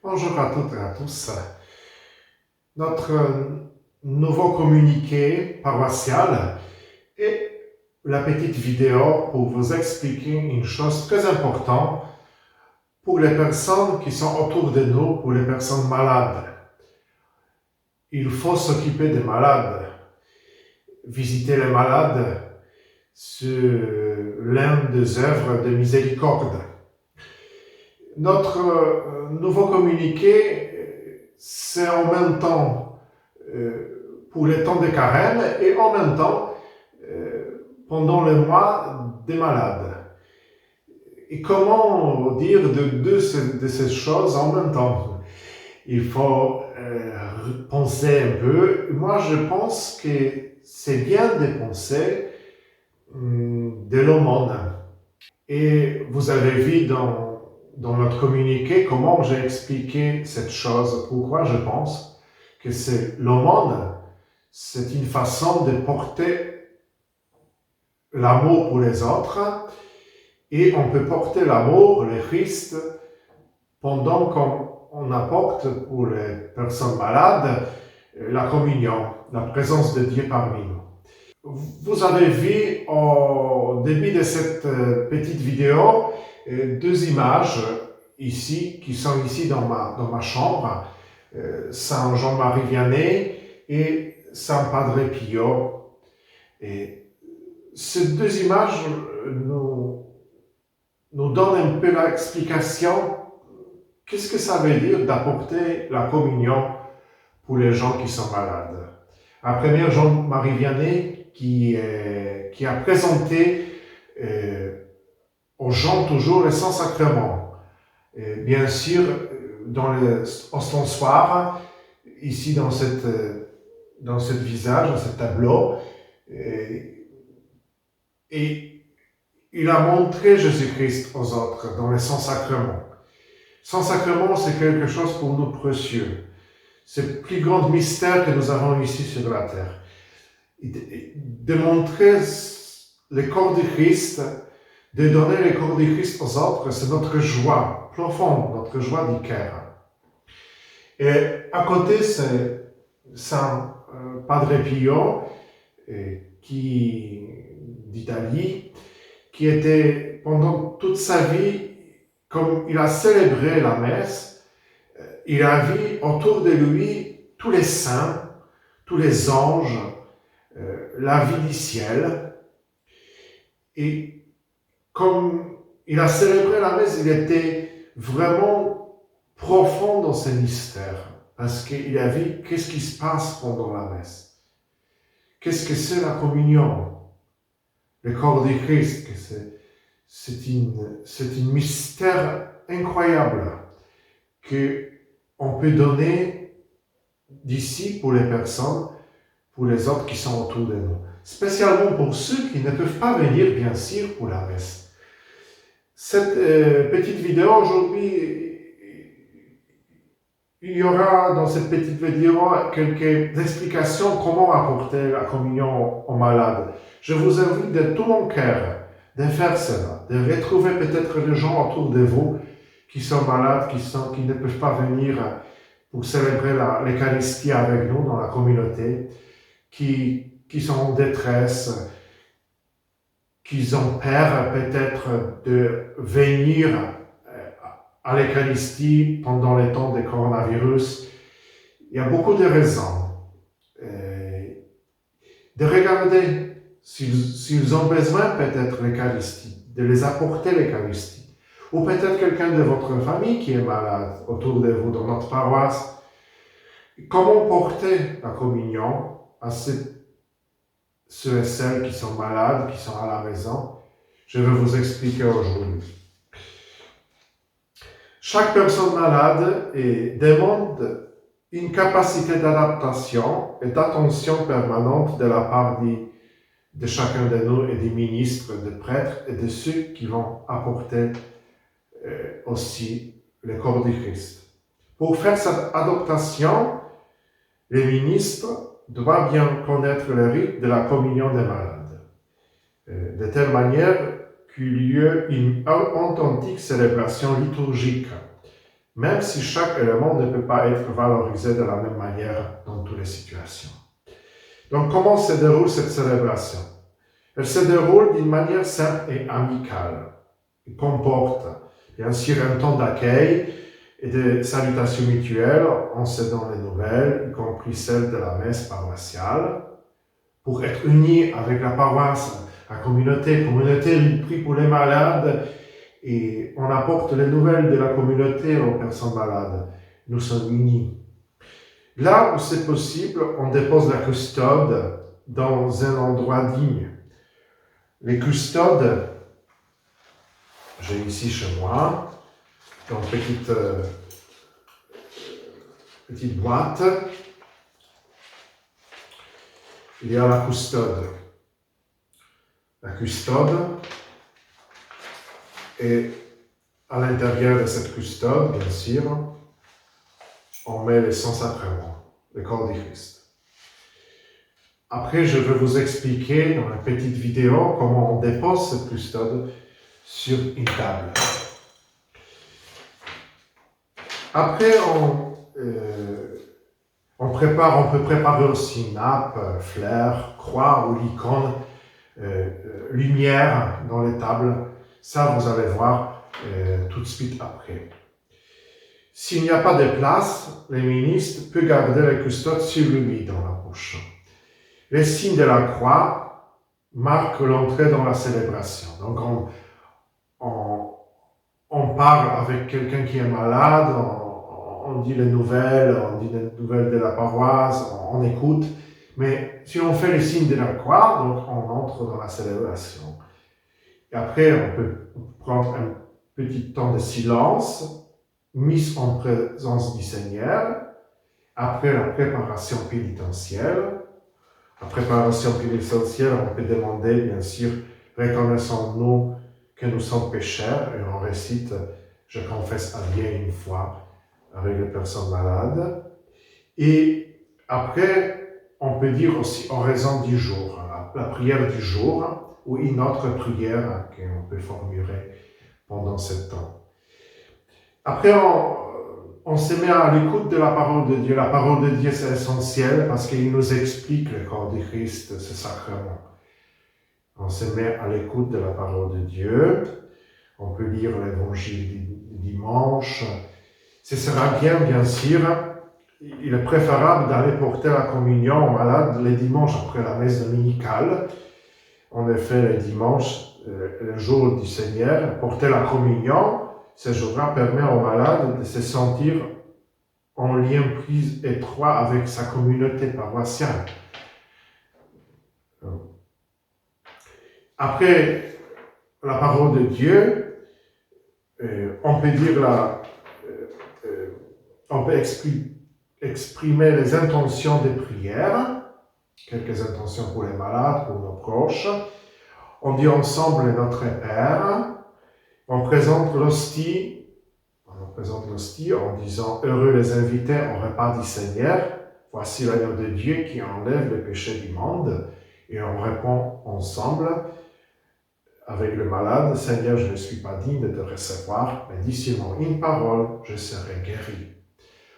Bonjour à toutes et à tous. Notre nouveau communiqué paroissial est la petite vidéo pour vous expliquer une chose très importante pour les personnes qui sont autour de nous, pour les personnes malades. Il faut s'occuper des malades. Visiter les malades, c'est l'une des œuvres de miséricorde. Notre nouveau communiqué, c'est en même temps pour les temps de carême et en même temps pendant le mois des malades. Et comment dire de ces choses en même temps? Il faut penser un peu. Moi, je pense que c'est bien de penser de l'aumône. Et vous avez vu dans notre communiqué comment j'ai expliqué cette chose, pourquoi je pense que c'est l'aumône, c'est une façon de porter l'amour pour les autres, et on peut porter l'amour, le Christ, pendant qu'on apporte pour les personnes malades la communion, la présence de Dieu parmi nous. Vous avez vu au début de cette petite vidéo deux images ici, qui sont ici dans ma chambre, Saint Jean-Marie Vianney et Saint Padre Pio. Et ces deux images nous donnent un peu l'explication. Qu'est-ce que ça veut dire d'apporter la communion pour les gens qui sont malades? La première, Jean-Marie Vianney, qui a présenté aux gens toujours le Saint-Sacrement. Bien sûr, dans le ostensoir, ici dans cette visage, dans ce tableau, et il a montré Jésus-Christ aux autres dans le Saint-Sacrement. Saint-Sacrement, c'est quelque chose pour nous précieux. C'est le plus grand mystère que nous avons ici sur la terre. De montrer le corps du Christ, de donner le corps du Christ aux autres, c'est notre joie profonde, notre joie du cœur. Et à côté, c'est Saint Padre Pio, d'Italie, qui était pendant toute sa vie, comme il a célébré la messe, il a vu autour de lui tous les saints, tous les anges, la vie du ciel. Et comme il a célébré la messe, il était vraiment profond dans ce mystère, parce qu'il a vu qu'est-ce qui se passe pendant la messe. Qu'est-ce que c'est la communion? Le corps du Christ, c'est un mystère incroyable qu'on peut donner d'ici pour les personnes, pour les autres qui sont autour de nous. Spécialement pour ceux qui ne peuvent pas venir, bien sûr, pour la messe. Cette petite vidéo aujourd'hui, il y aura dans cette petite vidéo quelques explications comment apporter la communion aux malades. Je vous invite de tout mon cœur de faire cela, de retrouver peut-être les gens autour de vous qui sont malades, qui ne peuvent pas venir pour célébrer l'Eucharistie avec nous dans la communauté, qui sont en détresse, qui ont peur peut-être de venir à l'Eucharistie pendant les temps de coronavirus. Il y a beaucoup de raisons. De regarder s'ils ont besoin peut-être l'Eucharistie, de les apporter l'Eucharistie. Ou peut-être quelqu'un de votre famille qui est malade autour de vous dans notre paroisse. Comment porter la communion à ceux et celles qui sont malades, qui sont à la maison? Je vais vous expliquer aujourd'hui. Chaque personne malade demande une capacité d'adaptation et d'attention permanente de la part de chacun de nous et des ministres, des prêtres et de ceux qui vont apporter aussi le corps du Christ. Pour faire cette adaptation, les ministres doivent bien connaître le rite de la communion des malades, de telle manière qu'il y ait une authentique célébration liturgique même si chaque élément ne peut pas être valorisé de la même manière dans toutes les situations. Donc, comment se déroule cette célébration? Elle se déroule d'une manière simple et amicale. Elle comporte, bien sûr, un temps d'accueil et de salutations mutuelles en se donnant les nouvelles, y compris celles de la messe paroissiale, pour être unis avec la paroisse, la communauté prie pour les malades et on apporte les nouvelles de la communauté aux personnes malades. Nous sommes unis. Là où c'est possible, on dépose la custode dans un endroit digne. Les custodes, j'ai ici chez moi, dans une petite boîte, il y a la custode. La custode, et à l'intérieur de cette custode, bien sûr, on met les saints sacrements, le corps du Christ. Après, je vais vous expliquer dans une petite vidéo comment on dépose cette custode sur une table. Après, on peut préparer aussi une nappe, fleurs, croix ou l'icône, lumière dans les tables. Ça, vous allez voir tout de suite après. S'il n'y a pas de place, le ministre peut garder la custode sur lui dans la bouche. Le signe de la croix marque l'entrée dans la célébration. Donc, on parle avec quelqu'un qui est malade, on dit les nouvelles, on dit les nouvelles de la paroisse, on écoute. Mais si on fait le signe de la croix, donc on entre dans la célébration. Et après, on peut prendre un petit temps de silence, mis en présence du Seigneur, après la préparation pénitentielle. La préparation pénitentielle, on peut demander, bien sûr, reconnaissons-nous que nous sommes pécheurs, et on récite « Je confesse à Dieu une fois » avec les personnes malades. Et après, on peut dire aussi oraison du jour, la prière du jour, ou une autre prière qu'on peut formuler pendant ce temps. Après, on se met à l'écoute de la parole de Dieu. La parole de Dieu, c'est essentiel parce qu'il nous explique le corps du Christ, ce sacrement. On se met à l'écoute de la parole de Dieu. On peut lire l'évangile du dimanche. Ce sera bien sûr. Il est préférable d'aller porter la communion aux malades les dimanches après la messe dominicale. En effet, le dimanche, le jour du Seigneur, porter la communion, ce jour-là permet aux malades de se sentir en lien plus étroit avec sa communauté paroissiale. Après la parole de Dieu, on peut dire on peut exprimer les intentions de prière, quelques intentions pour les malades, pour nos proches. On dit ensemble notre Père. On présente l'hostie en disant « Heureux les invités au repas du Seigneur, voici l'agneau de Dieu qui enlève le péché du monde. » Et on répond ensemble avec le malade « Seigneur, je ne suis pas digne de te recevoir, mais dis seulement une parole, je serai guéri. »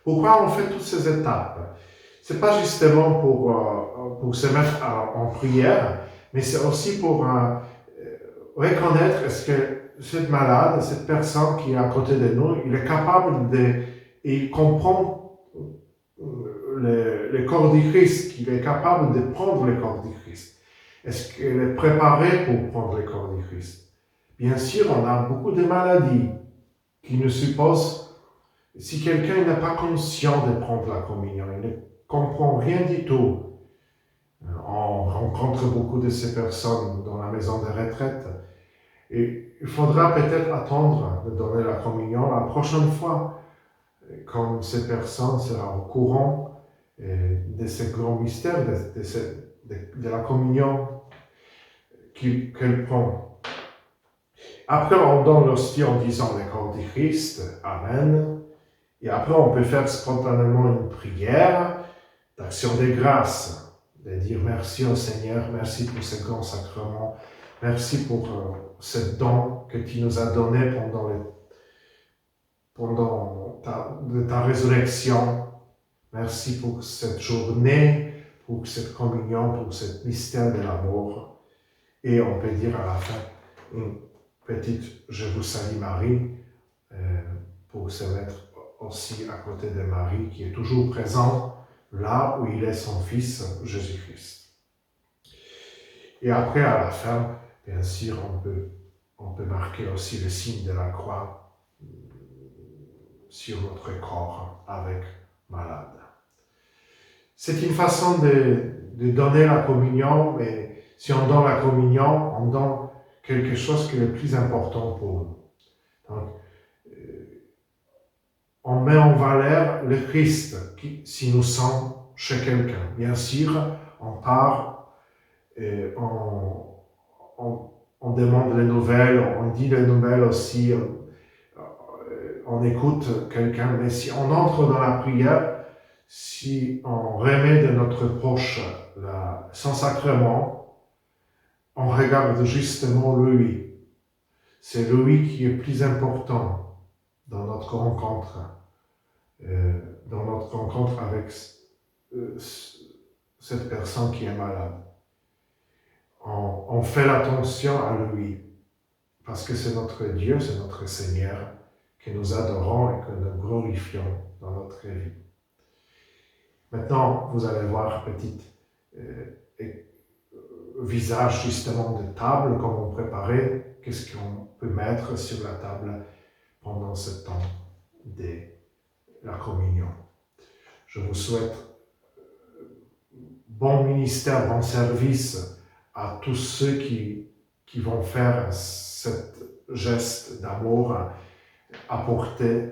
Pourquoi on fait toutes ces étapes? Ce n'est pas justement pour se mettre en prière, mais c'est aussi pour reconnaître est-ce que cette malade, cette personne qui est à côté de nous, il est capable il comprend le corps du Christ, qu'il est capable de prendre le corps du Christ. Est-ce qu'il est préparé pour prendre le corps du Christ? Bien sûr, on a beaucoup de maladies qui nous supposent, si quelqu'un n'est pas conscient de prendre la communion, il ne comprend rien du tout. On rencontre beaucoup de ces personnes dans la maison de retraite. Et il faudra peut-être attendre de donner la communion la prochaine fois, quand ces personnes seront au courant de ce grand mystère, de la communion qu'elle prend. Après, on donne l'hostie en disant le corps du Christ, Amen. Et après, on peut faire spontanément une prière d'action de grâce, de dire merci au Seigneur, merci pour ce grand sacrement, merci pour ce don que tu nous as donné pendant de ta résurrection. Merci pour cette journée, pour cette communion, pour ce mystère de l'amour. Et on peut dire à la fin une petite « Je vous salue Marie » pour se mettre aussi à côté de Marie qui est toujours présent là où il est son Fils Jésus-Christ. Et après, à la fin, bien sûr, on peut marquer aussi le signe de la croix sur notre corps avec malade. C'est une façon de donner la communion, mais si on donne la communion, on donne quelque chose qui est le plus important pour nous. Donc, on met en valeur le Christ si nous sommes chez quelqu'un. Bien sûr, on part, on demande les nouvelles, on dit les nouvelles aussi, on écoute quelqu'un, mais si on entre dans la prière, si on remet de notre poche son sacrement, on regarde justement lui. C'est lui qui est plus important dans notre rencontre avec cette personne qui est malade. On fait l'attention à lui, parce que c'est notre Dieu, c'est notre Seigneur, que nous adorons et que nous glorifions dans notre vie. Maintenant, vous allez voir petit visage justement de table, comment préparer, qu'est-ce qu'on peut mettre sur la table pendant ce temps de la communion. Je vous souhaite bon ministère, bon service à tous ceux qui vont faire ce geste d'amour, à porter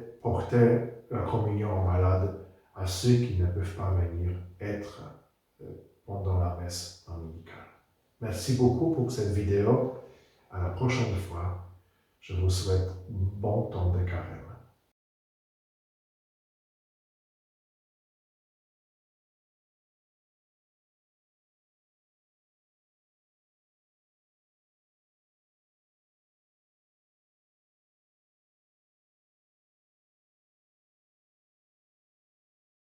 la communion aux malades, à ceux qui ne peuvent pas venir être pendant la messe dominicale. Merci beaucoup pour cette vidéo. À la prochaine fois. Je vous souhaite bon temps de carême.